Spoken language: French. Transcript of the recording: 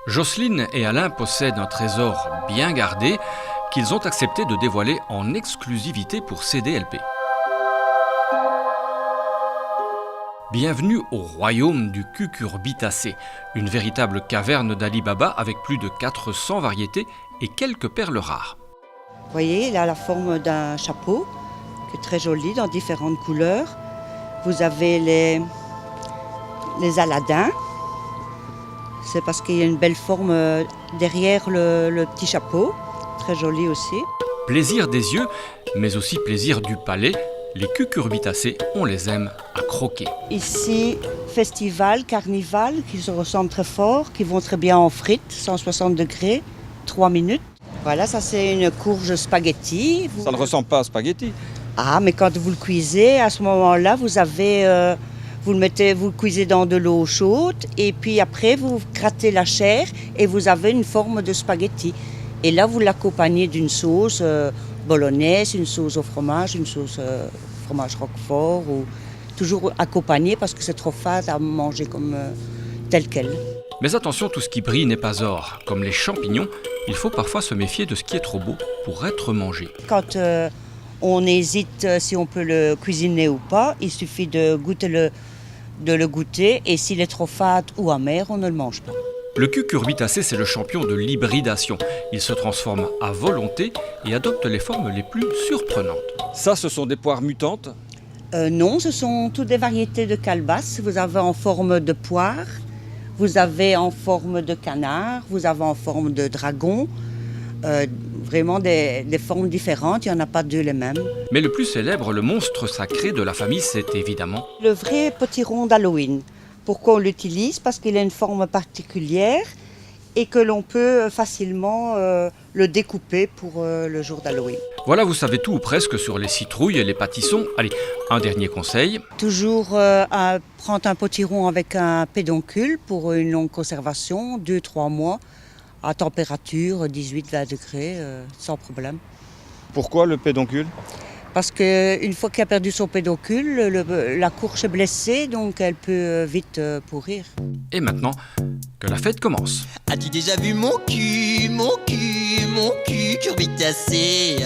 Jocelyne et Alain possèdent un trésor bien gardé qu'ils ont accepté de dévoiler en exclusivité pour CDLP. Bienvenue au royaume du cucurbitacé, une véritable caverne d'Ali Baba avec plus de 400 variétés et quelques perles rares. Vous voyez, il a la forme d'un chapeau, qui est très joli, dans différentes couleurs. Vous avez les Aladins. C'est parce qu'il y a une belle forme derrière le petit chapeau, très joli aussi. Plaisir des yeux, mais aussi plaisir du palais, les cucurbitacés, on les aime à croquer. Ici, festival, carnival, qui se ressemblent très fort, qui vont très bien en frites, 160 degrés, 3 minutes. Voilà, ça c'est une courge spaghetti. Ça ne ressemble pas à spaghetti. Ah, mais quand vous le cuisez, à ce moment-là, vous avez... vous le cuisez dans de l'eau chaude et puis après vous grattez la chair et vous avez une forme de spaghetti. Et là vous l'accompagnez d'une sauce bolognaise, une sauce au fromage, une sauce fromage roquefort, ou toujours accompagné parce que c'est trop fade à manger comme tel quel. Mais attention, tout ce qui brille n'est pas or. Comme les champignons, il faut parfois se méfier de ce qui est trop beau pour être mangé. Quand on hésite si on peut le cuisiner ou pas, il suffit de le goûter et s'il est trop fade ou amer, on ne le mange pas. Le cucurbitacé, c'est le champion de l'hybridation. Il se transforme à volonté et adopte les formes les plus surprenantes. Ça, ce sont des poires mutantes. Non, ce sont toutes des variétés de calebasse. Vous avez en forme de poire, vous avez en forme de canard, vous avez en forme de dragon. Vraiment des formes différentes, il n'y en a pas deux les mêmes. Mais le plus célèbre, le monstre sacré de la famille, c'est évidemment le vrai potiron d'Halloween. Pourquoi on l'utilise? Parce qu'il a une forme particulière et que l'on peut facilement le découper pour le jour d'Halloween. Voilà, vous savez tout ou presque sur les citrouilles et les pâtissons. Allez, un dernier conseil. Toujours prendre un potiron avec un pédoncule pour une longue conservation, 2-3 mois, à température 18-20 degrés, sans problème. Pourquoi le pédoncule? Parce qu'une fois qu'il a perdu son pédoncule, la courge est blessée, donc elle peut vite pourrir. Et maintenant, que la fête commence. As-tu déjà vu mon cul cucurbitacé